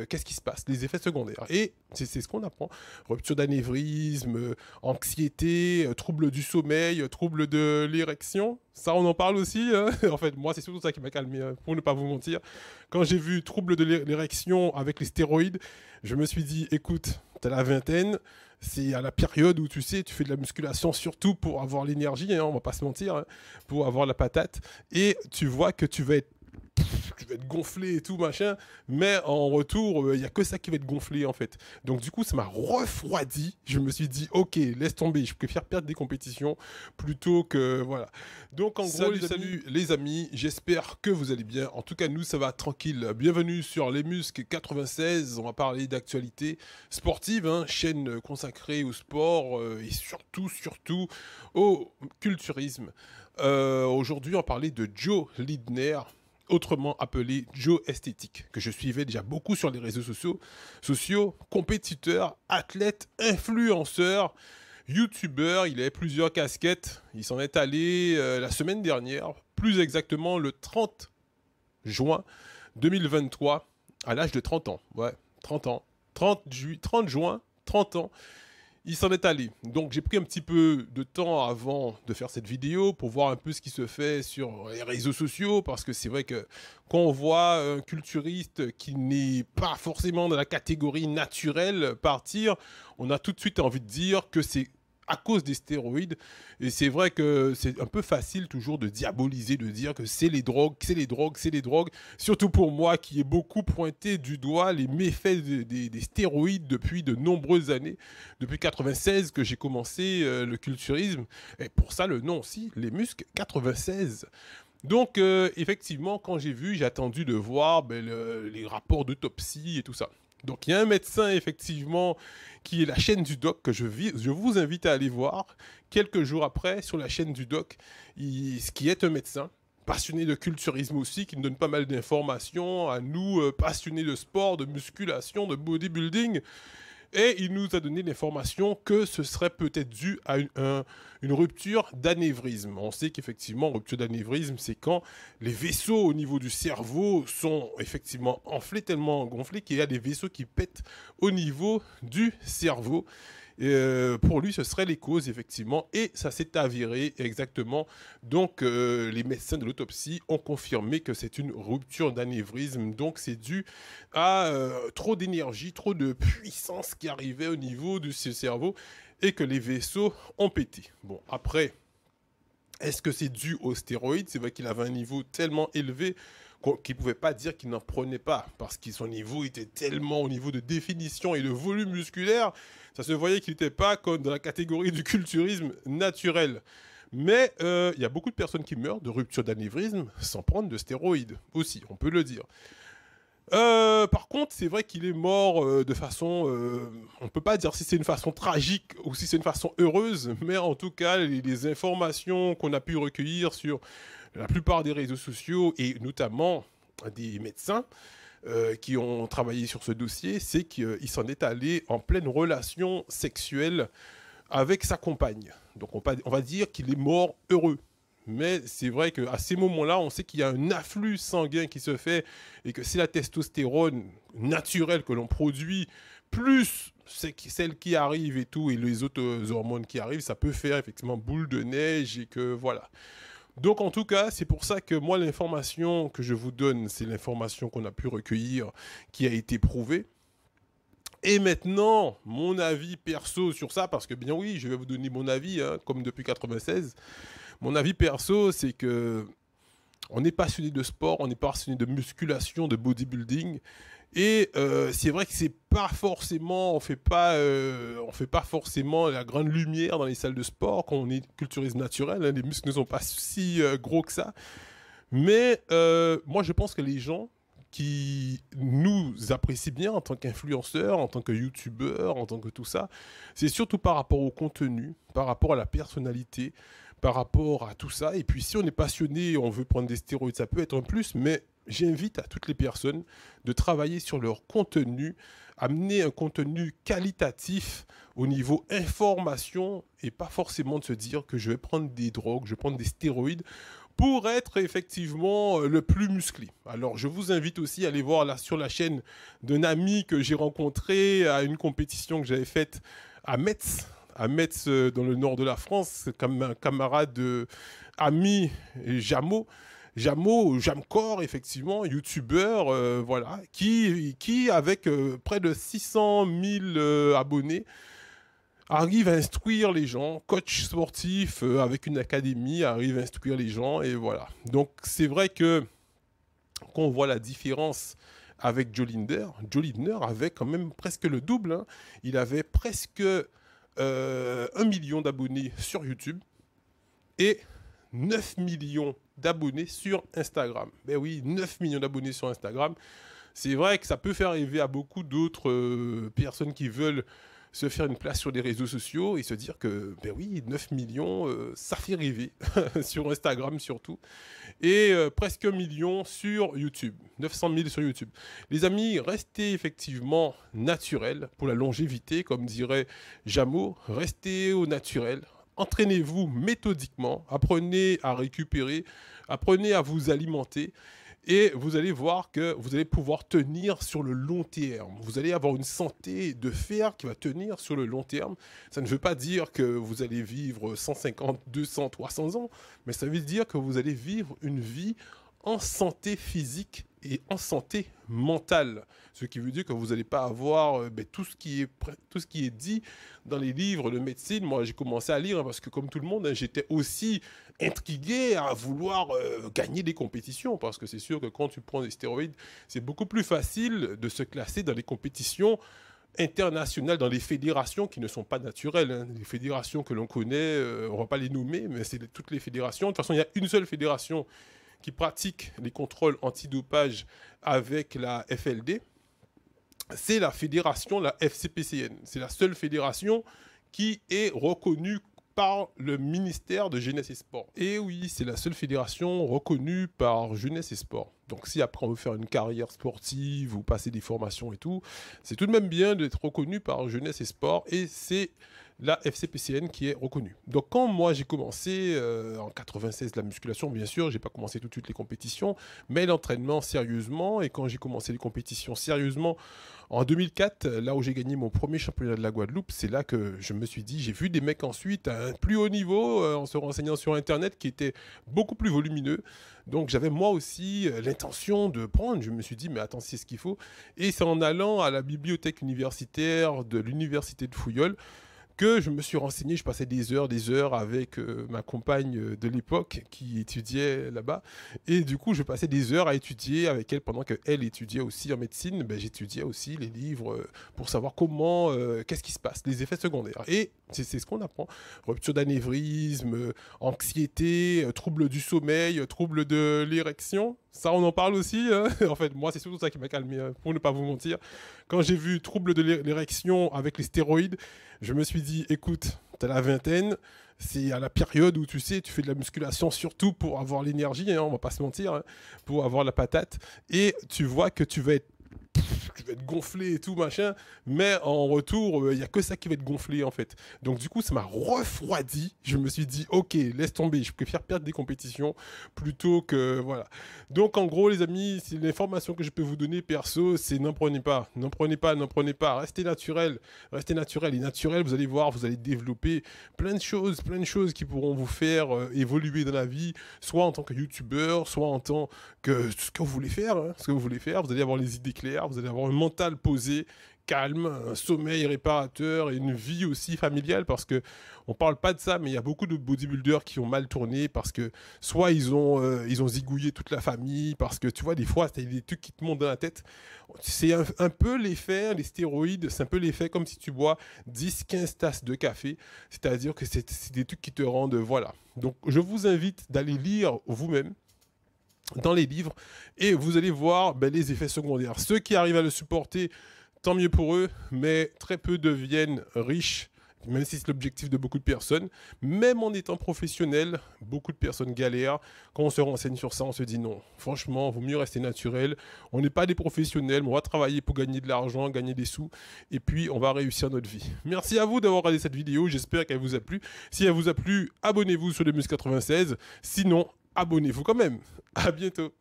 qu'est-ce qui se passe, les effets secondaires. Et c'est ce qu'on apprend. Rupture d'anévrisme, anxiété, troubles du sommeil, troubles de l'érection. Ça, on en parle aussi. Hein. En fait, moi, c'est surtout ça qui m'a calmé, hein, pour ne pas vous mentir. Quand j'ai vu troubles de l'érection avec les stéroïdes, je me suis dit, écoute, t'as la vingtaine, c'est à la période où tu sais, tu fais de la musculation surtout pour avoir l'énergie, hein, on va pas se mentir, hein, pour avoir la patate, et tu vois que tu vas être gonflé et tout machin, mais en retour, il y a que ça qui va être gonflé en fait. Donc du coup, ça m'a refroidi. Je me suis dit, ok, laisse tomber, je préfère perdre des compétitions plutôt que voilà. Donc en gros, salut les amis, j'espère que vous allez bien. En tout cas, nous, ça va tranquille. Bienvenue sur Les Muscles 96. On va parler d'actualité sportive, hein, chaîne consacrée au sport et surtout au culturisme. Aujourd'hui, on va parler de Joe Lindner, autrement appelé Joe Esthétique, que je suivais déjà beaucoup sur les réseaux sociaux, compétiteur, athlète, influenceur, youtubeur. Il avait plusieurs casquettes. Il s'en est allé la semaine dernière, plus exactement le 30 juin 2023, à l'âge de 30 ans. Ouais, 30 ans. 30 juin, 30 ans. Il s'en est allé. Donc j'ai pris un petit peu de temps avant de faire cette vidéo pour voir un peu ce qui se fait sur les réseaux sociaux, parce que c'est vrai que quand on voit un culturiste qui n'est pas forcément dans la catégorie naturelle partir, on a tout de suite envie de dire que c'est à cause des stéroïdes. Et c'est vrai que c'est un peu facile toujours de diaboliser, de dire que c'est les drogues, c'est les drogues, c'est les drogues. Surtout pour moi qui ai beaucoup pointé du doigt les méfaits des stéroïdes depuis de nombreuses années. Depuis 96 que j'ai commencé le culturisme. Et pour ça, le nom aussi, Les Muscles 96. Donc, effectivement, quand j'ai attendu de voir les rapports d'autopsie et tout ça. Donc, il y a un médecin, effectivement, qui est la chaîne du doc, que je vous invite à aller voir quelques jours après sur la chaîne du doc, qui est un médecin passionné de culturisme aussi, qui nous donne pas mal d'informations à nous, passionnés de sport, de musculation, de bodybuilding. Et il nous a donné l'information que ce serait peut-être dû à une rupture d'anévrisme. On sait qu'effectivement, rupture d'anévrisme, c'est quand les vaisseaux au niveau du cerveau sont effectivement enflés, tellement gonflés qu'il y a des vaisseaux qui pètent au niveau du cerveau. Pour lui, ce seraient les causes, effectivement, et ça s'est avéré exactement. Donc, les médecins de l'autopsie ont confirmé que c'est une rupture d'anévrisme. Donc, c'est dû à trop d'énergie, trop de puissance qui arrivait au niveau du cerveau et que les vaisseaux ont pété. Bon, après, est-ce que c'est dû aux stéroïdes? C'est vrai qu'il avait un niveau tellement élevé qu'il ne pouvait pas dire qu'il n'en prenait pas, parce que son niveau était tellement au niveau de définition et de volume musculaire, ça se voyait qu'il n'était pas comme dans la catégorie du culturisme naturel. Mais il y a beaucoup de personnes qui meurent de rupture d'anévrisme sans prendre de stéroïdes aussi, on peut le dire. Par contre, c'est vrai qu'il est mort de façon... on peut pas dire si c'est une façon tragique ou si c'est une façon heureuse, mais en tout cas, les informations qu'on a pu recueillir sur la plupart des réseaux sociaux, et notamment des médecins qui ont travaillé sur ce dossier, c'est qu'il s'en est allé en pleine relation sexuelle avec sa compagne. Donc on va dire qu'il est mort heureux. Mais c'est vrai qu'à ces moments-là, on sait qu'il y a un afflux sanguin qui se fait et que c'est la testostérone naturelle que l'on produit, plus celle qui arrive et tout, et les autres hormones qui arrivent, ça peut faire effectivement boule de neige et que voilà. Donc en tout cas, c'est pour ça que moi, l'information que je vous donne, c'est l'information qu'on a pu recueillir, qui a été prouvée. Et maintenant, mon avis perso sur ça, parce que bien oui, je vais vous donner mon avis, hein, comme depuis 96. Mon avis perso, c'est que on est passionné de sport, on est passionné de musculation, de bodybuilding, et c'est vrai que c'est pas forcément, on fait pas forcément la grande lumière dans les salles de sport quand on est culturiste naturel. Hein, les muscles ne sont pas si gros que ça, mais moi je pense que les gens qui nous apprécient bien en tant qu'influenceurs, en tant que youtubeurs, en tant que tout ça, c'est surtout par rapport au contenu, par rapport à la personnalité, par rapport à tout ça. Et puis si on est passionné, on veut prendre des stéroïdes, ça peut être un plus, mais j'invite à toutes les personnes de travailler sur leur contenu, amener un contenu qualitatif au niveau information, et pas forcément de se dire que je vais prendre des drogues, je vais prendre des stéroïdes pour être effectivement le plus musclé. Alors je vous invite aussi à aller voir là sur la chaîne d'un ami que j'ai rencontré à une compétition que j'avais faite à Metz dans le nord de la France, comme un camarade ami Jamo. Jamcor, effectivement, youtubeur, voilà, qui avec près de 600 000 abonnés, arrive à instruire les gens, coach sportif avec une académie, arrive à instruire les gens, et voilà. Donc c'est vrai que quand on voit la différence avec Joe Lindner avait quand même presque le double, hein. Il avait presque 1 million d'abonnés sur YouTube et 9 millions d'abonnés sur Instagram. Ben oui, 9 millions d'abonnés sur Instagram. C'est vrai que ça peut faire rêver à beaucoup d'autres personnes qui veulent se faire une place sur les réseaux sociaux et se dire que, ben oui, 9 millions, ça fait rêver, sur Instagram surtout, et presque 1 million sur YouTube, 900 000 sur YouTube. Les amis, restez effectivement naturels pour la longévité, comme dirait Jamo, restez au naturel. Entraînez-vous méthodiquement, apprenez à récupérer, apprenez à vous alimenter et vous allez voir que vous allez pouvoir tenir sur le long terme. Vous allez avoir une santé de fer qui va tenir sur le long terme. Ça ne veut pas dire que vous allez vivre 150, 200, 300 ans, mais ça veut dire que vous allez vivre une vie en santé physique et en santé mentale. Ce qui veut dire que vous n'allez pas avoir tout ce qui est dit dans les livres de médecine. Moi, j'ai commencé à lire parce que, comme tout le monde, j'étais aussi intrigué à vouloir gagner des compétitions. Parce que c'est sûr que quand tu prends des stéroïdes, c'est beaucoup plus facile de se classer dans les compétitions internationales, dans les fédérations qui ne sont pas naturelles, hein. Les fédérations que l'on connaît, on ne va pas les nommer, mais c'est toutes les fédérations. De toute façon, il y a une seule fédération qui pratique les contrôles antidopage avec la FLD, c'est la fédération, la FCPCN. C'est la seule fédération qui est reconnue par le ministère de Jeunesse et Sport. Et oui, c'est la seule fédération reconnue par Jeunesse et Sport. Donc si après on veut faire une carrière sportive ou passer des formations et tout, c'est tout de même bien d'être reconnu par Jeunesse et Sport, et c'est la FCPCN qui est reconnue. Donc quand moi j'ai commencé en 96 la musculation, bien sûr, j'ai pas commencé tout de suite les compétitions, mais l'entraînement sérieusement, et quand j'ai commencé les compétitions sérieusement en 2004, là où j'ai gagné mon premier championnat de la Guadeloupe, c'est là que je me suis dit, j'ai vu des mecs ensuite à un plus haut niveau, en se renseignant sur Internet, qui étaient beaucoup plus volumineux. Donc j'avais moi aussi l'intention de prendre, je me suis dit, mais attends, c'est ce qu'il faut. Et c'est en allant à la bibliothèque universitaire de l'université de Fouillol que je me suis renseigné. Je passais des heures avec ma compagne de l'époque qui étudiait là-bas. Et du coup, je passais des heures à étudier avec elle pendant qu'elle étudiait aussi en médecine. Ben, j'étudiais aussi les livres pour savoir comment, qu'est-ce qui se passe, les effets secondaires. Et c'est ce qu'on apprend. Rupture d'anévrisme, anxiété, troubles du sommeil, troubles de l'érection. Ça, on en parle aussi, hein. En fait, moi, c'est surtout ça qui m'a calmé, hein, pour ne pas vous mentir. Quand j'ai vu troubles de l'érection avec les stéroïdes, je me suis dit, écoute, t'as la vingtaine, c'est à la période où tu sais, tu fais de la musculation surtout pour avoir l'énergie, hein, on va pas se mentir, hein, pour avoir la patate, et tu vois que tu vas être gonflé et tout machin, mais en retour il n'y a que ça qui va être gonflé en fait. Donc du coup ça m'a refroidi. Je me suis dit ok, laisse tomber, je préfère perdre des compétitions plutôt que voilà. Donc en gros les amis, c'est l'information que je peux vous donner perso, c'est n'en prenez pas, restez naturel, et naturel, vous allez voir, vous allez développer plein de choses qui pourront vous faire évoluer dans la vie, soit en tant que youtubeur, soit en tant que ce que vous voulez faire, hein, vous allez avoir les idées claires, vous allez avoir un mental posé, calme, un sommeil réparateur et une vie aussi familiale, parce que on parle pas de ça, mais il y a beaucoup de bodybuilders qui ont mal tourné parce que soit ils ont zigouillé toute la famille, parce que tu vois des fois c'est des trucs qui te montent dans la tête. C'est un peu l'effet, les stéroïdes, c'est un peu l'effet comme si tu bois 10-15 tasses de café, c'est-à-dire que c'est des trucs qui te rendent voilà. Donc je vous invite d'aller lire vous-même dans les livres et vous allez voir les effets secondaires. Ceux qui arrivent à le supporter, tant mieux pour eux, mais très peu deviennent riches, même si c'est l'objectif de beaucoup de personnes. Même en étant professionnel, beaucoup de personnes galèrent. Quand on se renseigne sur ça, on se dit non, franchement, il vaut mieux rester naturel. On n'est pas des professionnels, mais on va travailler pour gagner de l'argent, gagner des sous, et puis on va réussir notre vie. Merci à vous d'avoir regardé cette vidéo, j'espère qu'elle vous a plu. Si elle vous a plu, abonnez-vous sur le Mus96. Sinon, abonnez-vous quand même. À bientôt.